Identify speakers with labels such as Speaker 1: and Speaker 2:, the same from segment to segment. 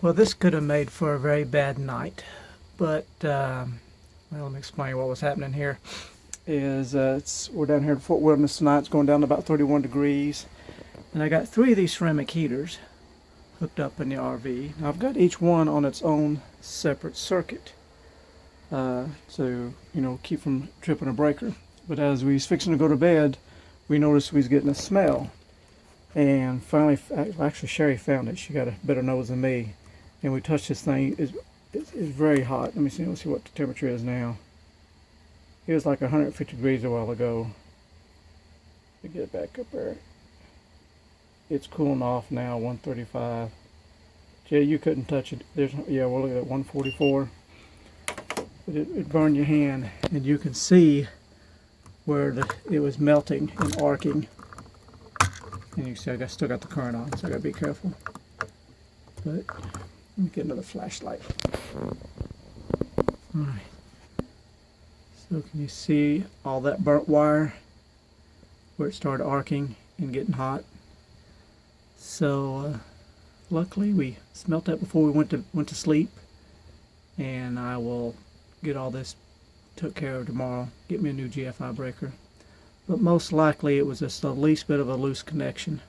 Speaker 1: Well, this could have made for a very bad night, but well, let me explain what was happening here. We're down here at Fort Wilderness tonight. It's going down to about 31 degrees, and I got 3 of these ceramic heaters hooked up in the RV. Now I've got each one on its own separate circuit, to keep from tripping a breaker. But as we was fixing to go to bed, we noticed we was getting a smell, and finally, actually Sherry found it. She got a better nose than me. And we touched this thing. It's very hot. Let me see. Let's see what the temperature is now. It was like 150 degrees a while ago. Let me get it back up there. It's cooling off now, 135. Jay, you couldn't touch it. Yeah, we'll look at 144. But it burned your hand, and you can see where it was melting and arcing. And you see, I still got the current on, so I gotta be careful. But let me get another flashlight. Alright. So can you see all that burnt wire where it started arcing and getting hot? So luckily we smelt that before we went to sleep, and I will get all this took care of tomorrow. Get me a new GFI breaker. But most likely it was just the least bit of a loose connection.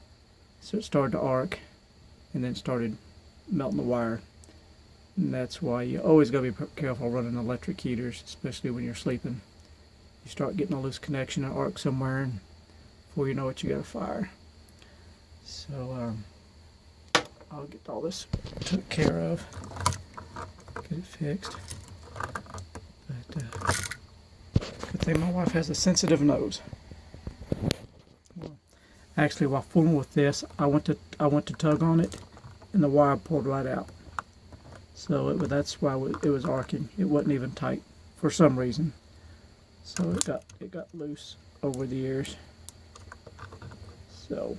Speaker 1: So it started to arc and then started melting the wire. And that's why you always got to be careful running electric heaters, especially when you're sleeping. You start getting a loose connection or arc somewhere, and before you know it, you got a fire. So I'll get all this took care of, get it fixed. But good thing my wife has a sensitive nose. Well, actually, while fooling with this, I went to tug on it, and the wire pulled right out. So that's why it was arcing. It wasn't even tight for some reason. So it got loose over the years. So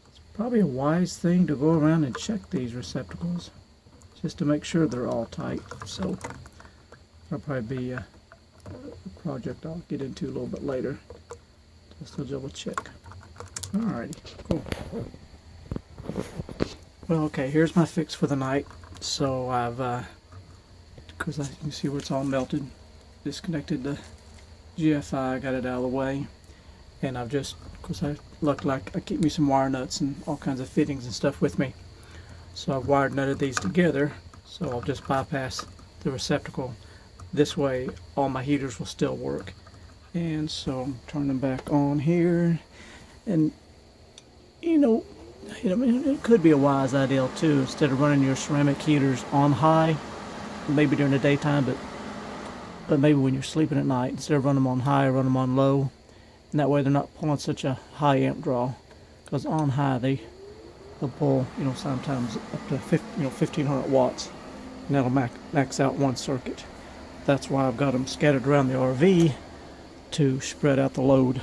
Speaker 1: it's probably a wise thing to go around and check these receptacles just to make sure they're all tight. So that'll probably be a project I'll get into a little bit later. Just to double check. Alrighty, cool. Well, okay, here's my fix for the night. So I've, because you can see where it's all melted, disconnected the GFI, got it out of the way, and I've just, because I look like I keep me some wire nuts and all kinds of fittings and stuff with me. So I've wired nutted these together, so I'll just bypass the receptacle. This way all my heaters will still work. And so I'm turning them back on here, and it could be a wise idea too, instead of running your ceramic heaters on high, maybe during the daytime, but maybe when you're sleeping at night, instead of running them on high, run them on low, and that way they're not pulling such a high amp draw. Because on high they'll pull, sometimes up to 1500 watts, and that'll max out one circuit. That's why I've got them scattered around the RV to spread out the load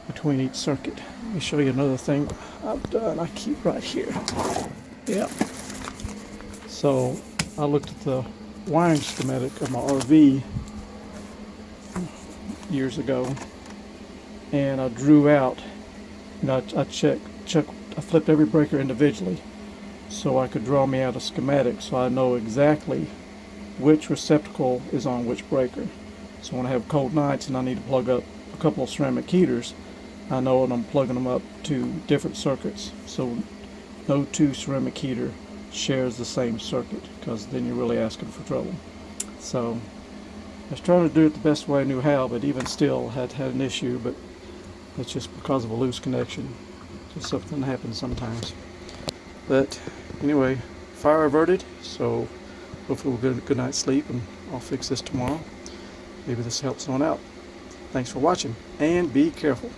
Speaker 1: between each circuit. Let me show you another thing I've done. I keep right here. Yep. So I looked at the wiring schematic of my RV years ago, and I drew out, I flipped every breaker individually so I could draw me out a schematic so I know exactly which receptacle is on which breaker. So when I have cold nights and I need to plug up a couple of ceramic heaters, I know when I'm plugging them up to different circuits, so no two ceramic heater shares the same circuit, because then you're really asking for trouble. So I was trying to do it the best way I knew how, but even still had an issue. But it's just because of a loose connection. Just something that happens sometimes. But anyway, fire averted. So hopefully we'll get a good night's sleep, and I'll fix this tomorrow. Maybe this helps someone out. Thanks for watching, and be careful.